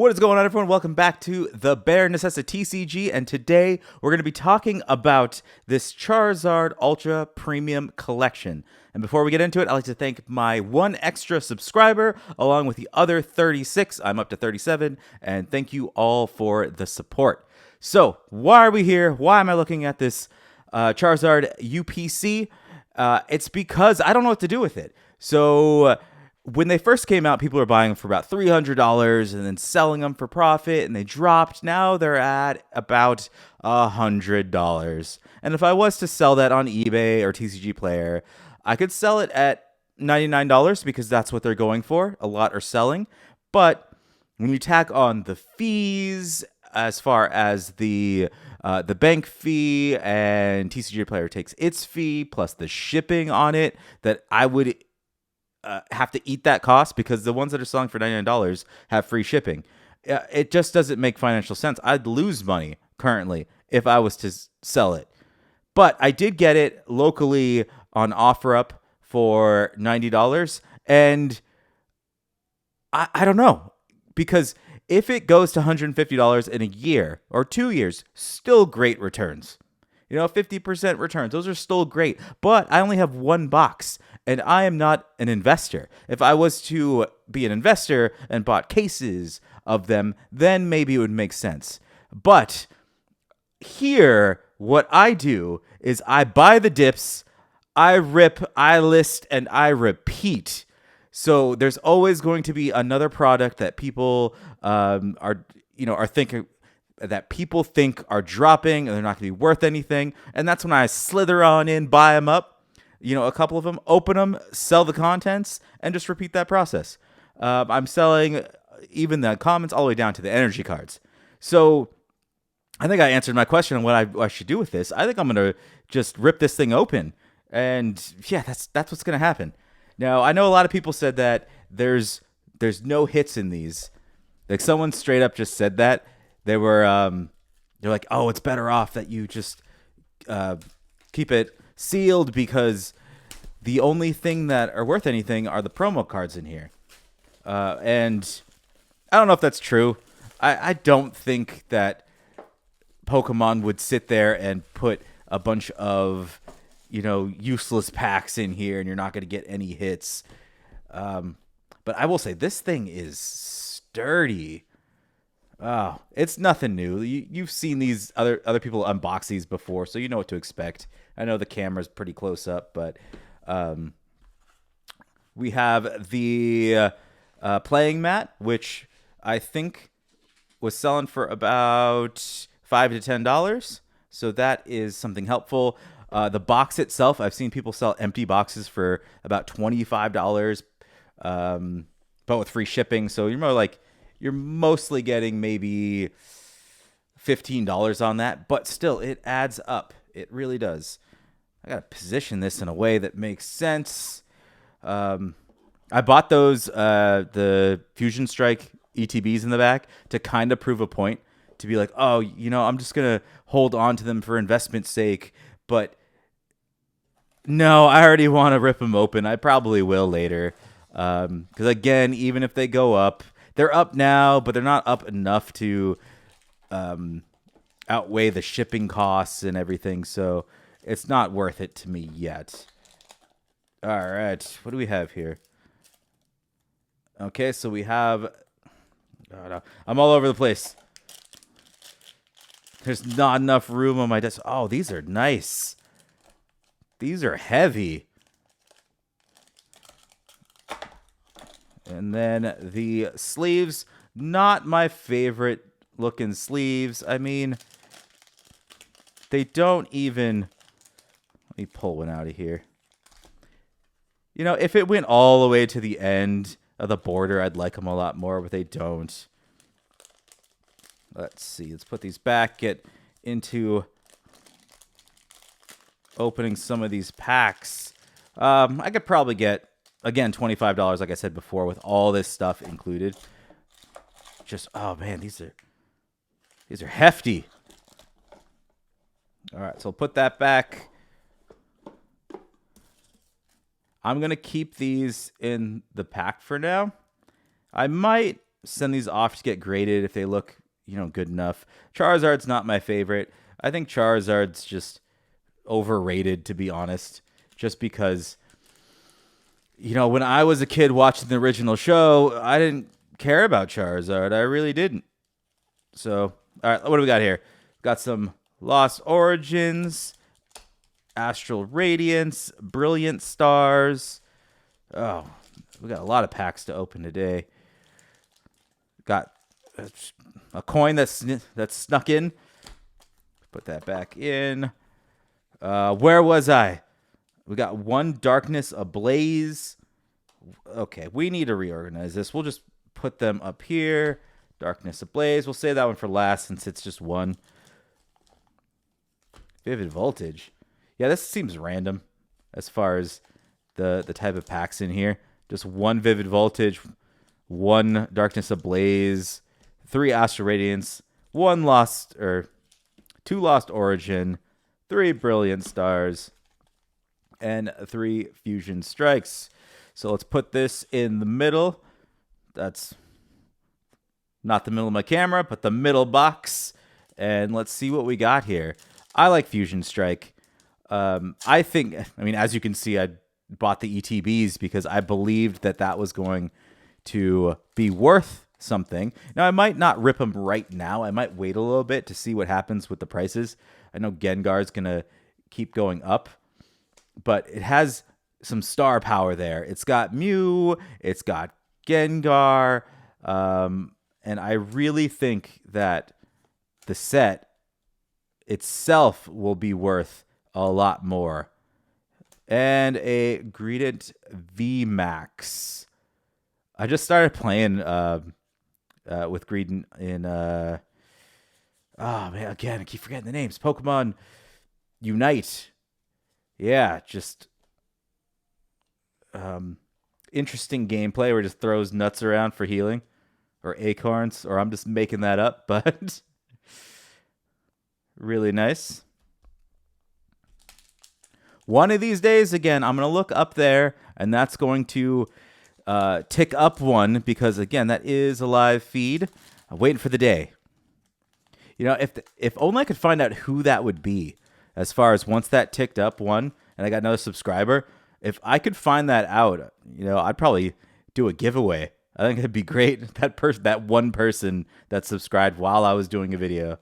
What is going on, everyone? Welcome back to the Bear NecessiTCG, and today we're going to be talking about this Charizard Ultra Premium Collection. And before we get into it, I'd like to thank my one extra subscriber, along with the other 36. I'm up to 37, and thank you all for the support. So, why are we here? Why am I looking at this Charizard UPC? It's because I don't know what to do with it. So, when they first came out, people were buying them for about $300 and then selling them for profit, and they dropped. Now they're at about $100. And if I was to sell that on eBay or TCGPlayer, I could sell it at $99 because that's what they're going for. A lot are selling. But when you tack on the fees, as far as the bank fee, and TCGPlayer takes its fee plus the shipping on it, that I would have to eat that cost, because the ones that are selling for $99 have free shipping. It just doesn't make financial sense. I'd lose money currently if I was to sell it. But I did get it locally on OfferUp for $90, and I don't know, because if it goes to $150 in a year or 2 years, still great returns. 50% returns. Those are still great. But I only have one box, and I am not an investor. If I was to be an investor and bought cases of them, then maybe it would make sense. But here, what I do is I buy the dips, I rip, I list, and I repeat. So there's always going to be another product that people are thinking that people think are dropping and they're not going to be worth anything. And that's when I slither on in, buy them up, a couple of them, open them, sell the contents, and just repeat that process. I'm selling even the commons all the way down to the energy cards. So I think I answered my question on what I should do with this. I think I'm going to just rip this thing open. And yeah, that's what's going to happen. Now, I know a lot of people said that there's no hits in these. Like, someone straight up just said that. They're like, oh, it's better off that you just keep it sealed, because the only thing that are worth anything are the promo cards in here. And I don't know if that's true. I don't think that Pokemon would sit there and put a bunch of, useless packs in here and you're not going to get any hits. But I will say this thing is sturdy. Oh, it's nothing new. You've seen these other people unbox these before, so you know what to expect. I know the camera's pretty close up, but we have the playing mat, which I think was selling for about $5 to $10. So that is something helpful. The box itself, I've seen people sell empty boxes for about $25, but with free shipping. So you're mostly getting maybe $15 on that, but still, it adds up. It really does. I got to position this in a way that makes sense. I bought those, the Fusion Strike ETBs in the back to kind of prove a point, to be like, oh, I'm just going to hold on to them for investment's sake. But no, I already want to rip them open. I probably will later. Because again, even if they go up, they're up now, but they're not up enough to outweigh the shipping costs and everything. So it's not worth it to me yet. All right. What do we have here? Okay, so we have... Oh, no. I'm all over the place. There's not enough room on my desk. Oh, these are nice. These are heavy. And then the sleeves, not my favorite looking sleeves. I mean, they don't even... Let me pull one out of here. If it went all the way to the end of the border, I'd like them a lot more, but they don't. Let's see. Let's put these back, get into opening some of these packs. I could probably get, again, $25, like I said before, with all this stuff included. Just, oh man, these are hefty. All right, so I'll put that back. I'm going to keep these in the pack for now. I might send these off to get graded if they look, good enough. Charizard's not my favorite. I think Charizard's just overrated, to be honest, just because, when I was a kid watching the original show, I didn't care about Charizard. I really didn't. So, all right, what do we got here? Got some Lost Origins, Astral Radiance, Brilliant Stars. Oh, we got a lot of packs to open today. Got a coin that's snuck in. Put that back in. Where was I? We got one Darkness Ablaze. Okay, we need to reorganize this. We'll just put them up here. Darkness Ablaze. We'll save that one for last since it's just one. Vivid Voltage. Yeah, this seems random as far as the type of packs in here. Just one Vivid Voltage, one Darkness Ablaze, 3 Astral Radiance, two Lost Origin, 3 Brilliant Stars, and 3 Fusion Strikes. So let's put this in the middle. That's not the middle of my camera, but the middle box. And let's see what we got here. I like Fusion Strike. As you can see, I bought the ETBs because I believed that was going to be worth something. Now, I might not rip them right now. I might wait a little bit to see what happens with the prices. I know Gengar's going to keep going up, but it has some star power there. It's got Mew, it's got Gengar, and I really think that the set itself will be worth a lot more. And a Greedent VMAX. I just started playing with Greedent in again, I keep forgetting the names. Pokemon Unite. Yeah, just interesting gameplay where it just throws nuts around for healing. Or acorns, or I'm just making that up, but really nice. One of these days, again, I'm going to look up there, and that's going to tick up one, because, again, that is a live feed. I'm waiting for the day. If only I could find out who that would be, as far as once that ticked up one, and I got another subscriber, if I could find that out, I'd probably do a giveaway. I think it'd be great. That one person that subscribed while I was doing a video.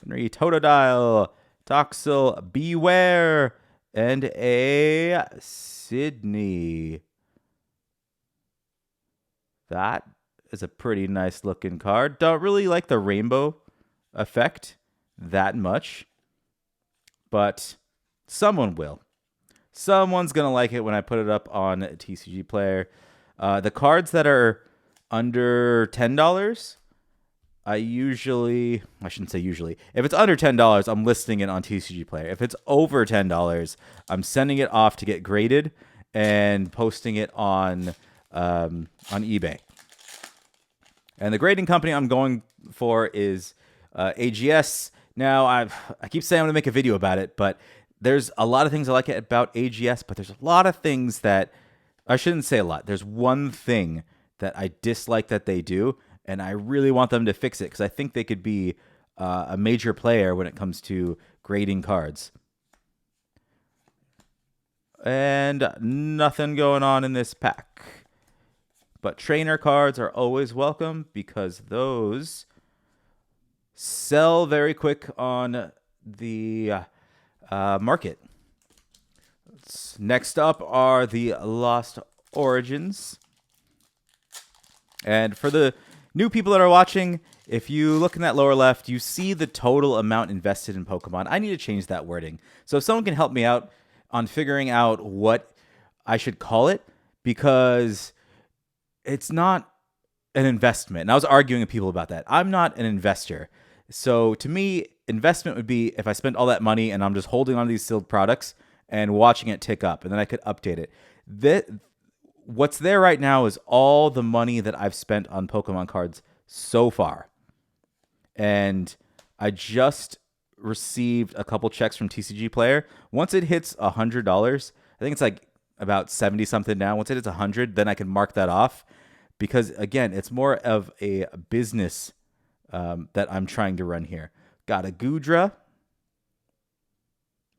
Henry Totodile, Toxel, Beware, and a Sydney. That is a pretty nice looking card. Don't really like the rainbow effect that much, but someone will. Someone's going to like it when I put it up on TCG Player. The cards that are under $10, I shouldn't say usually. If it's under $10, I'm listing it on TCG Player. If it's over $10, I'm sending it off to get graded and posting it on eBay. And the grading company I'm going for is AGS. Now, I keep saying I'm going to make a video about it, but there's a lot of things I like about AGS, but there's a lot of things that I shouldn't say a lot. There's one thing that I dislike that they do, and I really want them to fix it because I think they could be a major player when it comes to grading cards. And nothing going on in this pack. But trainer cards are always welcome because those sell very quick on the market. Next up are the Lost Origins. And for the new people that are watching, if you look in that lower left, you see the total amount invested in Pokemon. I need to change that wording. So if someone can help me out on figuring out what I should call it, because it's not an investment. And I was arguing with people about that. I'm not an investor. So to me, investment would be if I spent all that money and I'm just holding on to these sealed products and watching it tick up, and then I could update it. What's there right now is all the money that I've spent on Pokemon cards so far. And I just received a couple checks from TCG Player. Once it hits $100, I think it's like about 70 something now. Once it hits 100, then I can mark that off. because, again, it's more of a business that I'm trying to run here. Got a Goodra.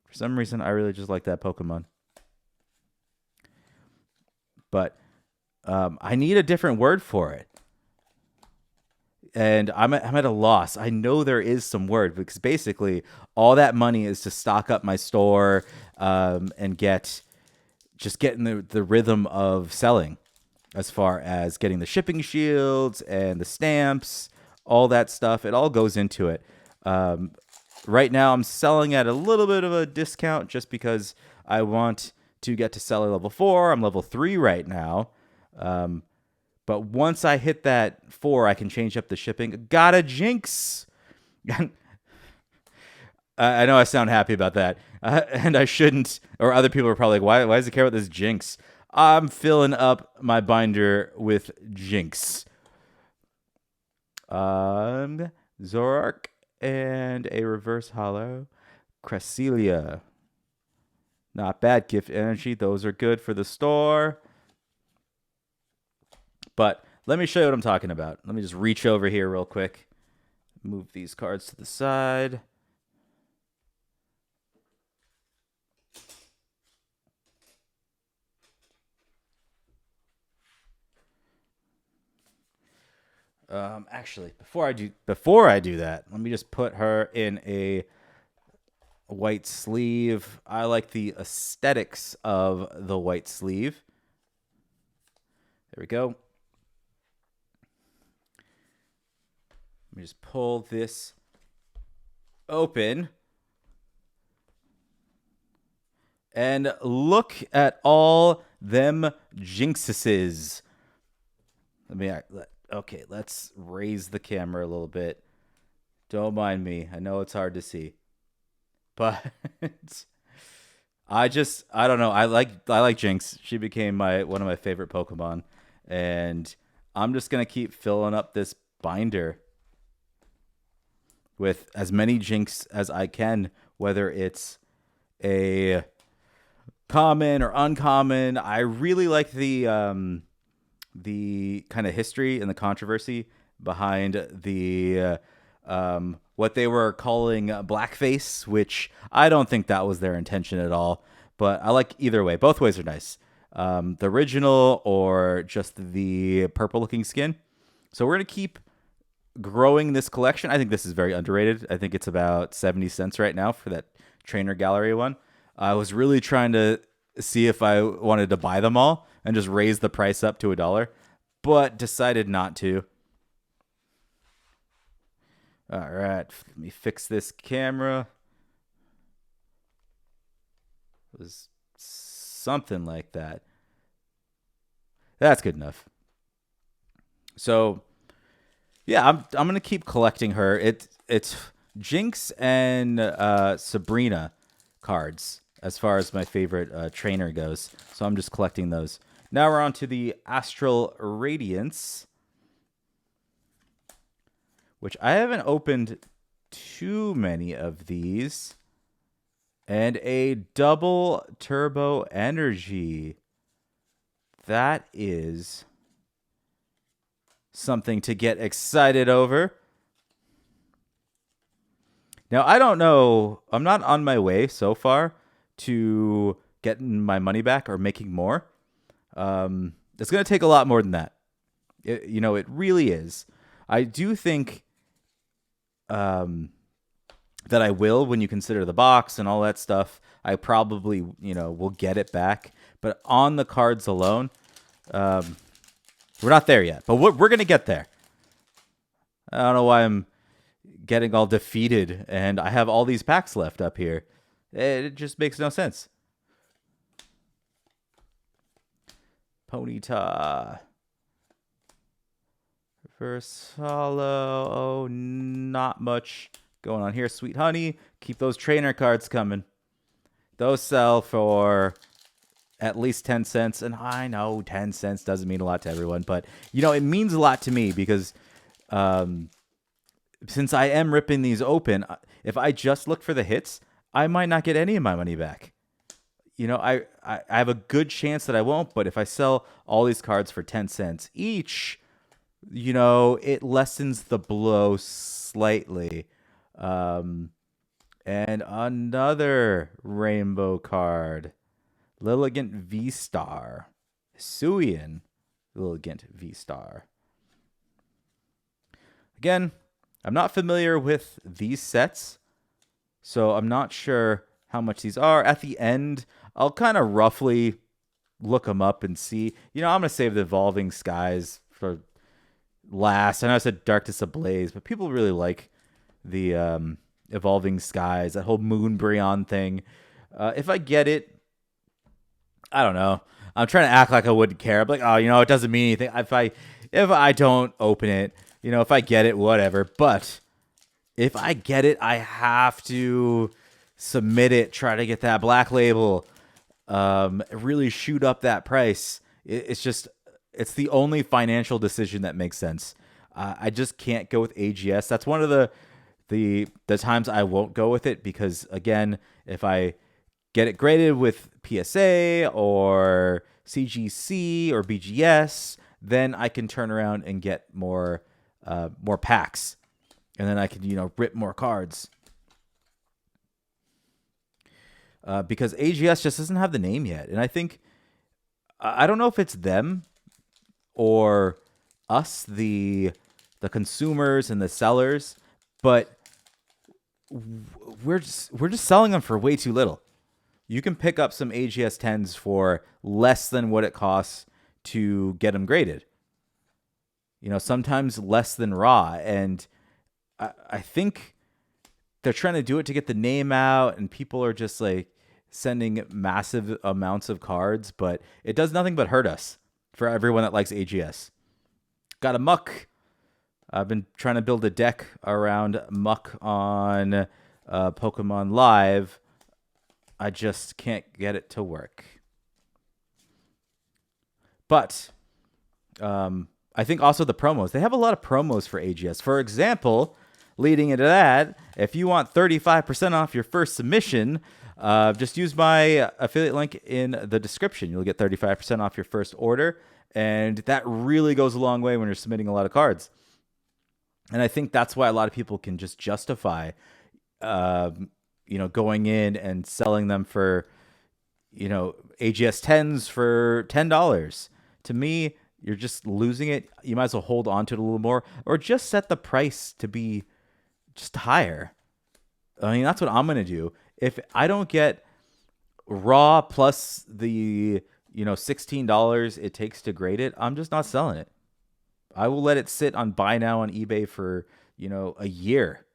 For some reason, I really just like that Pokemon. But I need a different word for it. And I'm at a loss. I know there is some word, because basically all that money is to stock up my store and get in the rhythm of selling, as far as getting the shipping shields and the stamps, all that stuff. It all goes into it. Right now I'm selling at a little bit of a discount just because I want to get to seller level 4. I'm level 3 right now. But once I hit that 4, I can change up the shipping. Got a Jinx. I know I sound happy about that, and I shouldn't. Or other people are probably like, why does he care about this Jinx? I'm filling up my binder with Jinx. Zorark and a reverse hollow. Cresselia. Not bad. Gift energy. Those are good for the store. But let me show you what I'm talking about. Let me just reach over here real quick. Move these cards to the side. Actually, before I do that, let me just put her in a white sleeve. I like the aesthetics of the white sleeve. There we go. Let me just pull this open. And look at all them Jinxes. Okay, let's raise the camera a little bit. Don't mind me. I know it's hard to see. But I don't know. I like Jinx. She became one of my favorite Pokemon. And I'm just going to keep filling up this binder with as many Jinx as I can, whether it's a common or uncommon. I really like the kind of history and the controversy behind the what they were calling blackface, which I don't think that was their intention at all. But I like either way. Both ways are nice. The original or just the purple-looking skin. So we're going to keep growing this collection. I think this is very underrated. I think it's about 70 cents right now for that trainer gallery one. I was really trying to see if I wanted to buy them all and just raise the price up to $1, but decided not to. All right, let me fix this camera. It was something like that. That's good enough. So, yeah, I'm gonna keep collecting her. It's Jinx and Sabrina cards as far as my favorite trainer goes. So I'm just collecting those. Now we're on to the Astral Radiance, which I haven't opened too many of these. And a double turbo energy. That is something to get excited over. Now, I don't know. I'm not on my way so far to getting my money back or making more. It's going to take a lot more than that. It really is. I do think that I will, when you consider the box and all that stuff. I probably, will get it back. But on the cards alone, we're not there yet. But we're going to get there. I don't know why I'm getting all defeated and I have all these packs left up here. It just makes no sense. Ponyta. Reverse hollow. Oh, not much going on here. Sweet Honey. Keep those trainer cards coming. Those sell for at least 10 cents. And I know 10 cents doesn't mean a lot to everyone. But, it means a lot to me because since I am ripping these open, if I just look for the hits, I might not get any of my money back. I have a good chance that I won't, but if I sell all these cards for 10 cents each, it lessens the blow slightly. And another rainbow card. Lilligant V-Star. Hisuian Lilligant V-Star. Again, I'm not familiar with these sets, so I'm not sure how much these are. At the end, I'll kind of roughly look them up and see. I'm going to save the Evolving Skies for last. I know I said Darkness Ablaze, but people really like the Evolving Skies, that whole Moonbreon thing. If I get it, I don't know. I'm trying to act like I wouldn't care. I'm like, oh, it doesn't mean anything. If I don't open it, if I get it, whatever. But if I get it, I have to submit it, try to get that black label, really shoot up that price. It's the only financial decision that makes sense. I just can't go with AGS. That's one of the times I won't go with it because, again, if I get it graded with PSA or CGC or BGS, then I can turn around and get more packs, and then I can rip more cards. Because AGS just doesn't have the name yet, and I don't know if it's them or us, the consumers and the sellers, but we're just selling them for way too little. You can pick up some AGS 10s for less than what it costs to get them graded. Sometimes less than raw. And I think they're trying to do it to get the name out, and people are just like sending massive amounts of cards, but it does nothing but hurt us for everyone that likes AGS. Got a Muck. I've been trying to build a deck around Muck on Pokemon Live. I just can't get it to work. But I think also the promos. They have a lot of promos for AGS. For example, leading into that, if you want 35% off your first submission, just use my affiliate link in the description. You'll get 35% off your first order. And that really goes a long way when you're submitting a lot of cards. And I think that's why a lot of people can just justify going in and selling them for, AGS 10s for $10. To me, you're just losing it. You might as well hold on to it a little more, or just set the price to be just higher. I mean, that's what I'm going to do. If I don't get raw plus the, $16 it takes to grade it, I'm just not selling it. I will let it sit on buy now on eBay for, a year.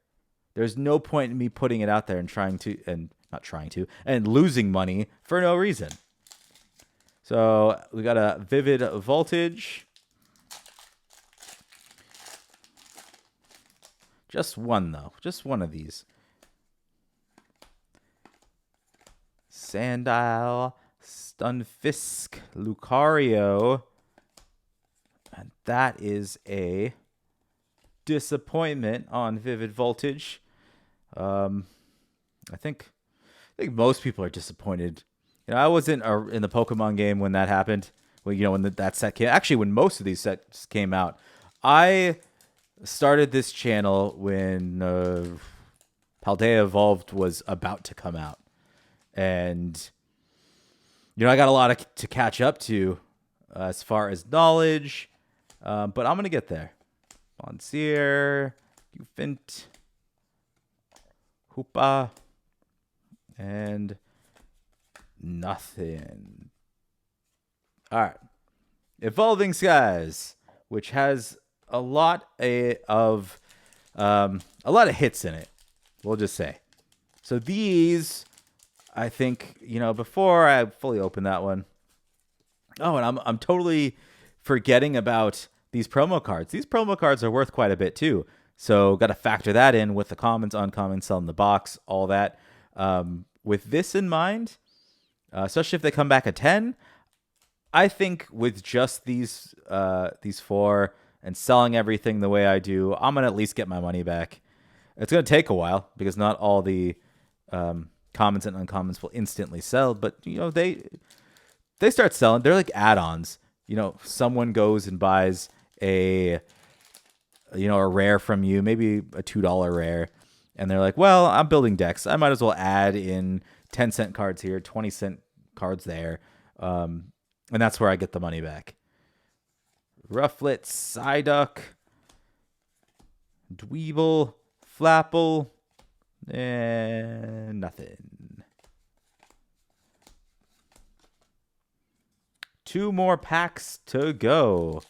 There's no point in me putting it out there and losing money for no reason. So we got a Vivid Voltage. Just one, though. Just one of these. Sandile, Stunfisk, Lucario. And that is a disappointment on Vivid Voltage. I think most people are disappointed. I wasn't in the Pokemon game when that happened. When that set came. Actually, when most of these sets came out, I started this channel when Paldea Evolved was about to come out, and I got a lot to catch up to as far as knowledge, but I'm gonna get there. Bonsier, Ufint, Hoopa, and nothing. All right. Evolving Skies, which has a lot of hits in it, we'll just say. So these, I think, before I fully open that one. Oh, and I'm totally forgetting about these promo cards. These promo cards are worth quite a bit too. So got to factor that in with the commons, uncommons, sell in the box, all that. With this in mind, especially if they come back at 10, I think with just these four and selling everything the way I do, I'm gonna at least get my money back. It's gonna take a while because not all the commons and uncommons will instantly sell, but you know, they start selling. They're like add-ons. You know, someone goes and buys a rare from you, maybe a $2 rare, and they're like, well, I'm building decks. I might as well add in 10-cent cards here, 20-cent cards there. And that's where I get the money back. Rufflet, Psyduck, Dweeble, Flapple, and nothing. 2 more packs to go.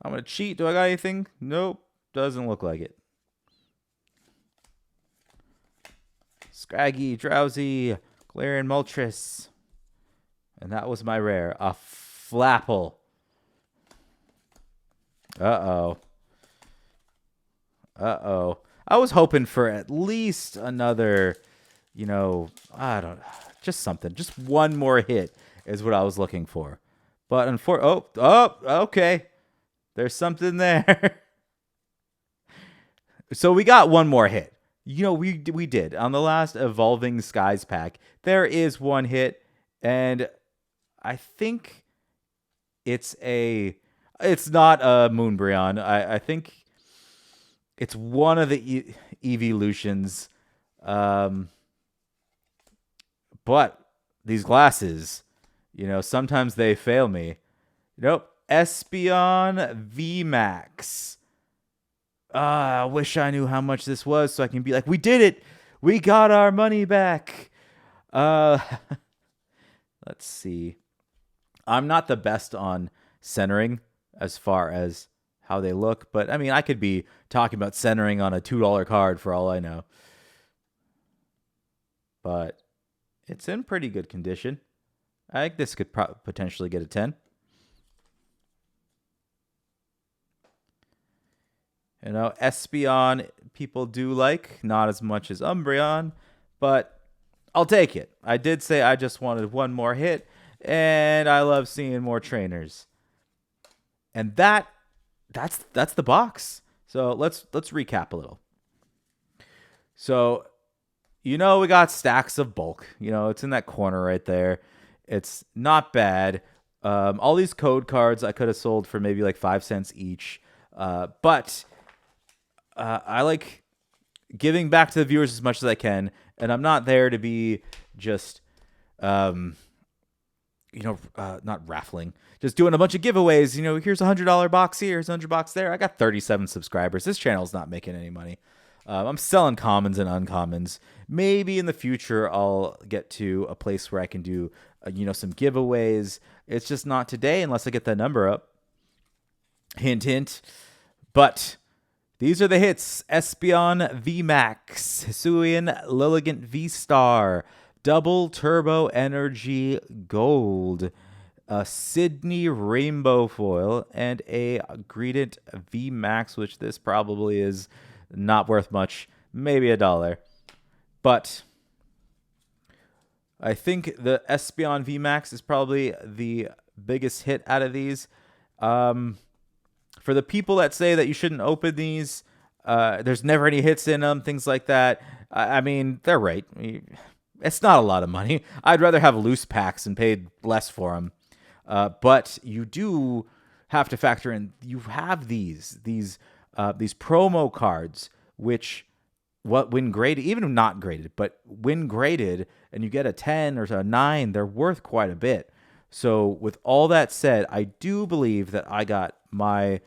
I'm going to cheat. Do I got anything? Nope. Doesn't look like it. Scraggy, Drowsy, Galarian Moltres. And that was my rare. A Flapple. Uh-oh. Uh-oh. I was hoping for at least another, you know, just something. Just one more hit is what I was looking for. But okay. There's something there. So we got one more hit. You know, we did. On the last Evolving Skies pack, there is one hit, and I think it's not a Moonbreon. I think it's one of the evolutions. But these glasses, you know, sometimes they fail me. Nope. Espeon VMAX. I wish I knew how much this was so I can be like, we did it. We got our money back. Let's see. I'm not the best on centering as far as how they look, but I mean, I could be talking about centering on a $2 card for all I know. But it's in pretty good condition. I think this could potentially get a 10. You know, Espeon people do like, not as much as Umbreon, but I'll take it. I did say I just wanted one more hit, and I love seeing more trainers. And that's the box. So let's recap a little. So, you know, we got stacks of bulk. You know, it's in that corner right there. It's not bad. All these code cards I could have sold for maybe like 5 cents each. But I like giving back to the viewers as much as I can, and I'm not there to be just, not raffling, just doing a bunch of giveaways. You know, here's a $100 box here, here's a $100 box there. I got 37 subscribers. This channel's not making any money. I'm selling commons and uncommons. Maybe in the future I'll get to a place where I can do, some giveaways. It's just not today unless I get that number up. Hint, hint. But these are the hits. Espeon VMAX, Hisuian Lilligant V-Star, Double Turbo Energy Gold, a Sydney Rainbow Foil, and a Greedent VMAX, which this probably is not worth much, maybe $1. But I think the Espeon VMAX is probably the biggest hit out of these. For the people that say that you shouldn't open these, there's never any hits in them, things like that, I mean, they're right. It's not a lot of money. I'd rather have loose packs and paid less for them. But you do have to factor in, you have these promo cards, which when graded, even not graded, but when graded and you get a 10 or a 9, they're worth quite a bit. So with all that said, I do believe that I got my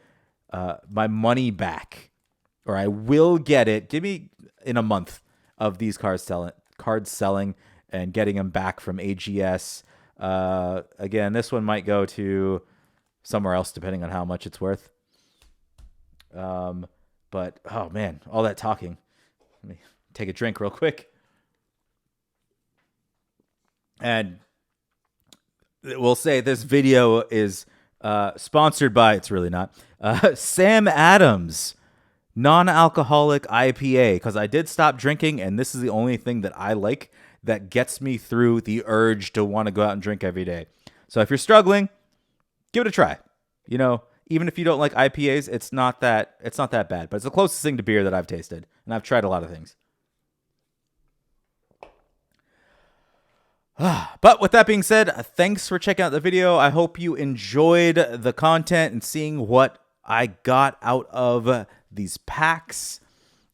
money back, or I will get it. Give me in a month of these cards selling and getting them back from AGS. Again, this one might go to somewhere else depending on how much it's worth. But oh man, all that talking. Let me take a drink real quick. And we'll say this video is sponsored by, it's really not, Sam Adams non-alcoholic IPA, because I did stop drinking, and this is the only thing that I like that gets me through the urge to want to go out and drink every day. So if you're struggling, give it a try. You know, Even if you don't like IPAs, it's not that bad. But it's the closest thing to beer that I've tasted, and I've tried a lot of things. But with that being said, thanks for checking out the video. I hope you enjoyed the content and seeing what I got out of these packs.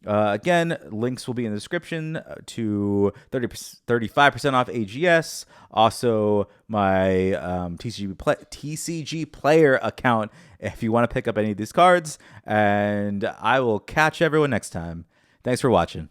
Again, links will be in the description to 35% off AGS. Also, my TCG Player account if you want to pick up any of these cards. And I will catch everyone next time. Thanks for watching.